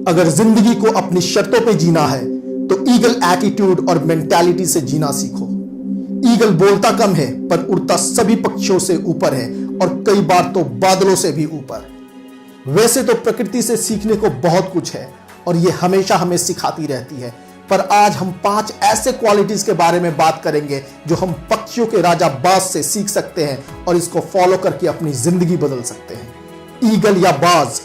अगर जिंदगी को अपनी शर्तों पे जीना है तो ईगल एटीट्यूड और मेंटालिटी से जीना सीखो। ईगल बोलता कम है पर उड़ता सभी पक्षियों से ऊपर है और कई बार तो बादलों से भी ऊपर। वैसे तो प्रकृति से सीखने को बहुत कुछ है और ये हमेशा हमें सिखाती रहती है, पर आज हम 5 ऐसे क्वालिटीज के बारे में बात करेंगे जो हम पक्षियों के राजा बाज से सीख सकते हैं और इसको फॉलो करके अपनी जिंदगी बदल सकते हैं। ईगल या बाज,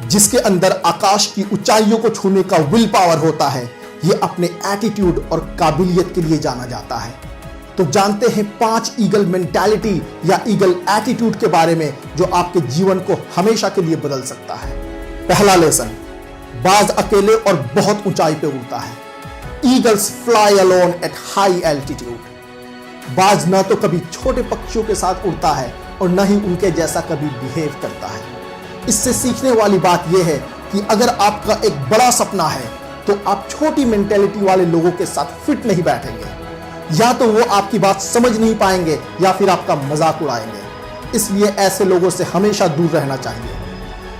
जिसके अंदर आकाश की ऊंचाइयों को छूने का विल पावर होता है, ये अपने एटीट्यूड और काबिलियत के लिए जाना जाता है। तो जानते हैं 5 ईगल मेंटालिटी या ईगल एटीट्यूड के बारे में जो आपके जीवन को हमेशा के लिए बदल सकता है। पहला लेसन, बाज अकेले और बहुत ऊंचाई पे उड़ता है। Eagles fly alone at high altitude. बाज ना तो कभी छोटे पक्षियों के साथ उड़ता है और न ही उनके जैसा कभी बिहेव करता है। इससे सीखने वाली बात यह है कि अगर आपका एक बड़ा सपना है तो आप छोटी मेंटेलिटी वाले लोगों के साथ फिट नहीं बैठेंगे। या तो वो आपकी बात समझ नहीं पाएंगे या फिर आपका मजाक उड़ाएंगे। इसलिए ऐसे लोगों से हमेशा दूर रहना चाहिए।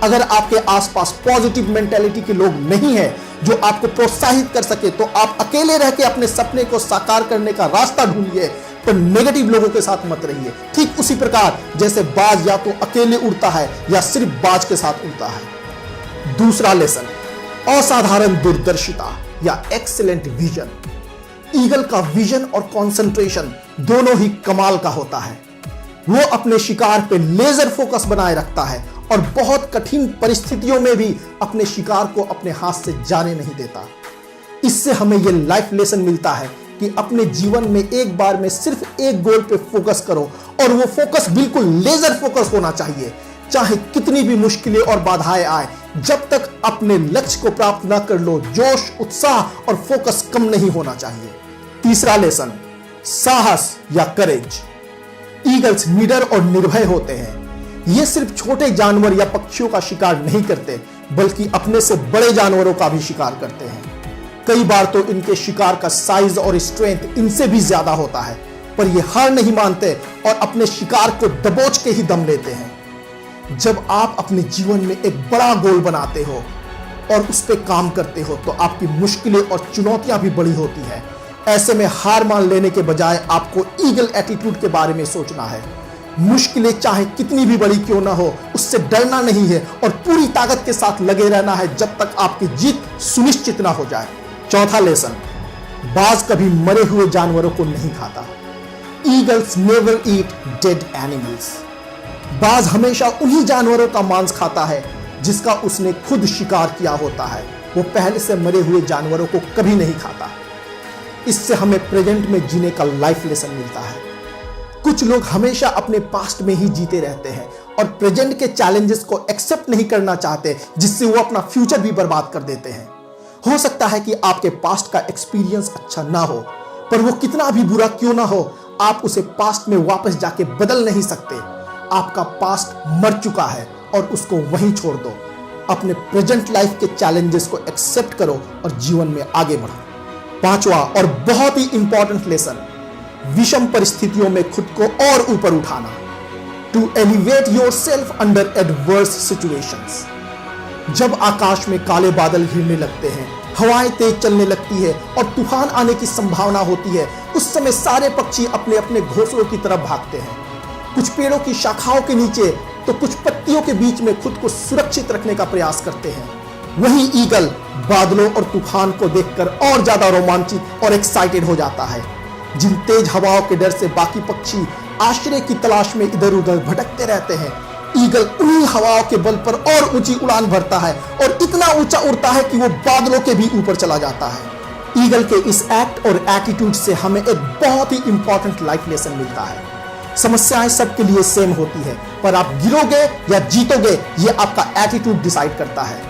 अगर आपके आसपास पॉजिटिव मेंटेलिटी के लोग नहीं है जो आपको प्रोत्साहित कर सके तो आप अकेले रह के अपने सपने को साकार करने का रास्ता ढूंढिए, पर नेगेटिव लोगों के साथ मत रहिए। ठीक उसी प्रकार जैसे बाज या तो अकेले उड़ता है या सिर्फ बाज के साथ उड़ता है। दूसरा लेसन, असाधारण दूरदर्शिता या एक्सीलेंट विजन। ईगल का विजन और कंसंट्रेशन दोनों ही कमाल का होता है। वो अपने शिकार पे लेजर फोकस बनाए रखता है और बहुत कठिन परिस्थितियों में भी अपने शिकार को अपने हाथ से जाने नहीं देता। इससे हमें यह लाइफ लेसन मिलता है कि अपने जीवन में एक बार में सिर्फ एक गोल पे फोकस करो और वो फोकस बिल्कुल लेजर फोकस होना चाहिए। चाहे कितनी भी मुश्किलें और बाधाएं आए, जब तक अपने लक्ष्य को प्राप्त ना कर लो, जोश, उत्साह और फोकस कम नहीं होना चाहिए। तीसरा लेसन, साहस या करेज। ईगल्स निडर और निर्भय होते हैं। ये सिर्फ छोटे जानवर या पक्षियों का शिकार नहीं करते बल्कि अपने से बड़े जानवरों का भी शिकार करते हैं। कई बार तो इनके शिकार का साइज और स्ट्रेंथ इनसे भी ज्यादा होता है, पर ये हार नहीं मानते और अपने शिकार को दबोच के ही दम लेते हैं। जब आप अपने जीवन में एक बड़ा गोल बनाते हो और उस पर काम करते हो तो आपकी मुश्किलें और चुनौतियां भी बड़ी होती है। ऐसे में हार मान लेने के बजाय आपको ईगल एटीट्यूड के बारे में सोचना है। मुश्किलें चाहे कितनी भी बड़ी क्यों ना हो, उससे डरना नहीं है और पूरी ताकत के साथ लगे रहना है जब तक आपकी जीत सुनिश्चित ना हो जाए। चौथा लेसन, बाज कभी मरे हुए जानवरों को नहीं खाता। ईगल्स नेवर ईट डेड एनिमल्स। बाज हमेशा उन्हीं जानवरों का मांस खाता है जिसका उसने खुद शिकार किया होता है। वो पहले से मरे हुए जानवरों को कभी नहीं खाता। इससे हमें प्रेजेंट में जीने का लाइफ लेसन मिलता है। कुछ लोग हमेशा अपने पास्ट में ही जीते रहते हैं और प्रेजेंट के चैलेंजेस को एक्सेप्ट नहीं करना चाहते, जिससे वो अपना फ्यूचर भी बर्बाद कर देते हैं। हो सकता है कि आपके पास्ट का एक्सपीरियंस अच्छा ना हो, पर वो कितना भी बुरा क्यों ना हो, आप उसे पास्ट में वापस जाके बदल नहीं सकते। आपका पास्ट मर चुका है और उसको वहीं छोड़ दो। अपने प्रेजेंट लाइफ के चैलेंजेस को एक्सेप्ट करो और जीवन में आगे बढ़ो। पांचवा और बहुत ही इंपॉर्टेंट लेसन, विषम परिस्थितियों में खुद को और ऊपर उठाना। To elevate yourself under adverse situations. जब आकाश में काले बादल घिरने लगते हैं, हवाएं तेज चलने लगती है और तूफान आने की संभावना होती है, उस समय सारे पक्षी अपने अपने घोंसलों की तरफ भागते हैं। कुछ पेड़ों की शाखाओं के नीचे तो कुछ पत्तियों के बीच में खुद को सुरक्षित रखने का प्रयास करते हैं। वहीं ईगल बादलों और तूफान को देखकर और ज्यादा रोमांचित और एक्साइटेड हो जाता है। जिन तेज हवाओं के डर से बाकी पक्षी आश्रय की तलाश में इधर उधर भटकते रहते हैं, ईगल उन्हीं हवाओं के बल पर और ऊंची उड़ान भरता है और इतना ऊंचा उड़ता है कि वो बादलों के भी ऊपर चला जाता है। ईगल के इस एक्ट और एटीट्यूड से हमें एक बहुत ही इंपॉर्टेंट लाइफ लेसन मिलता है। समस्याएं सबके लिए सेम होती है, पर आप गिरोगे या जीतोगे ये आपका एटीट्यूड डिसाइड करता है।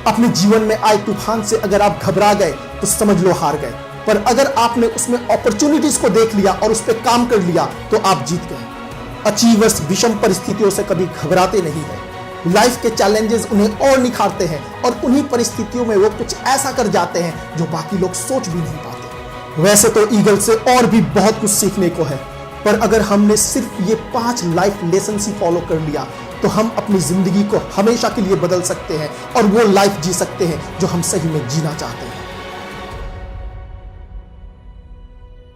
अपने जीवन में आए तूफान से अगर आप घबरा गए तो समझ लो हार गए, पर अगर आपने उसमें अपॉर्चुनिटीज को देख लिया और उस पर काम कर लिया तो आप जीत गए। अचीवर्स विषम परिस्थितियों से कभी घबराते नहीं है। लाइफ के चैलेंजेस उन्हें और निखारते हैं और उन्हीं परिस्थितियों में वो कुछ ऐसा कर जाते हैं जो बाकी लोग सोच भी नहीं पाते। वैसे तो ईगल से और भी बहुत कुछ सीखने को है, पर अगर हमने सिर्फ ये 5 लाइफ लेसन ही फॉलो कर लिया तो हम अपनी जिंदगी को हमेशा के लिए बदल सकते हैं और वो लाइफ जी सकते हैं जो हम सही में जीना चाहते हैं।